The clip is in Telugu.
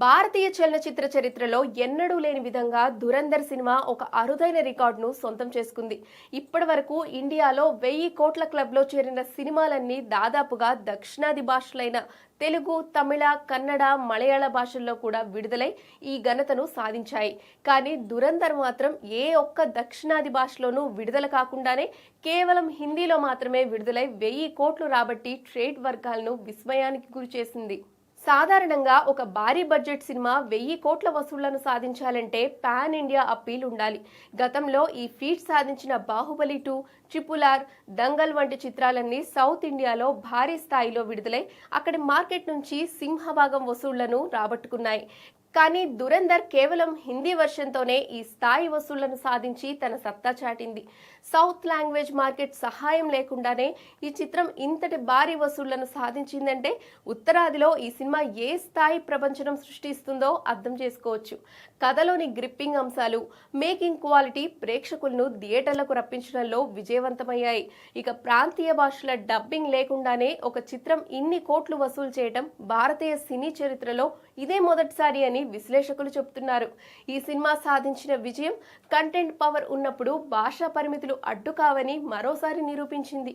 భారతీయ చలనచిత్ర చరిత్రలో ఎన్నడూ లేని విధంగా ధురంధర్ సినిమా ఒక అరుదైన రికార్డును సొంతం చేసుకుంది. ఇప్పటి వరకు ఇండియాలో 1000 కోట్ల క్లబ్లో చేరిన సినిమాలన్నీ దాదాపుగా దక్షిణాది భాషలైన తెలుగు, తమిళ, కన్నడ, మలయాళ భాషల్లో కూడా విడుదలై ఈ ఘనతను సాధించాయి. కానీ ధురంధర్ మాత్రం ఏ ఒక్క దక్షిణాది భాషలోనూ విడుదల కాకుండానే కేవలం హిందీలో మాత్రమే విడుదలై 1000 కోట్లు రాబట్టి ట్రేడ్ వర్గాలను విస్మయానికి గురిచేసింది. సాధారణంగా ఒక భారీ బడ్జెట్ సినిమా 1000 కోట్ల వసూళ్లను సాధించాలంటే పాన్ ఇండియా అప్పీల్ ఉండాలి. గతంలో ఈ ఫీట్ సాధించిన బాహుబలి 2, ట్రిపుల్ ఆర్, దంగల్ వంటి చిత్రాలన్నీ సౌత్ ఇండియాలో భారీ స్థాయిలో విడుదలై అక్కడి మార్కెట్ నుంచి సింహభాగం వసూళ్లను రాబట్టుకున్నాయి. కానీ ధురంధర్ కేవలం హిందీ వర్షన్తోనే ఈ స్థాయి వసూళ్లను సాధించి తన సత్తా చాటింది. సౌత్ లాంగ్వేజ్ మార్కెట్ సహాయం లేకుండానే ఈ చిత్రం ఇంతటి భారీ వసూళ్లను సాధించిందంటే ఉత్తరాదిలో ఈ సినిమా ఏ స్థాయి ప్రపంచం సృష్టిస్తుందో అర్థం చేసుకోవచ్చు. కథలోని గ్రిప్పింగ్ అంశాలు, మేకింగ్ క్వాలిటీ ప్రేక్షకులను థియేటర్లకు రప్పించడంలో విజయవంతమయ్యాయి. ఇక ప్రాంతీయ భాషల డబ్బింగ్ లేకుండానే ఒక చిత్రం ఇన్ని కోట్లు వసూలు చేయడం భారతీయ సినీ చరిత్రలో ఇదే మొదటిసారి అని విశ్లేషకులు చెబుతున్నారు. ఈ సినిమా సాధించిన విజయం కంటెంట్ పవర్ ఉన్నప్పుడు భాషా పరిమితులు అడ్డు కావని మరోసారి నిరూపించింది.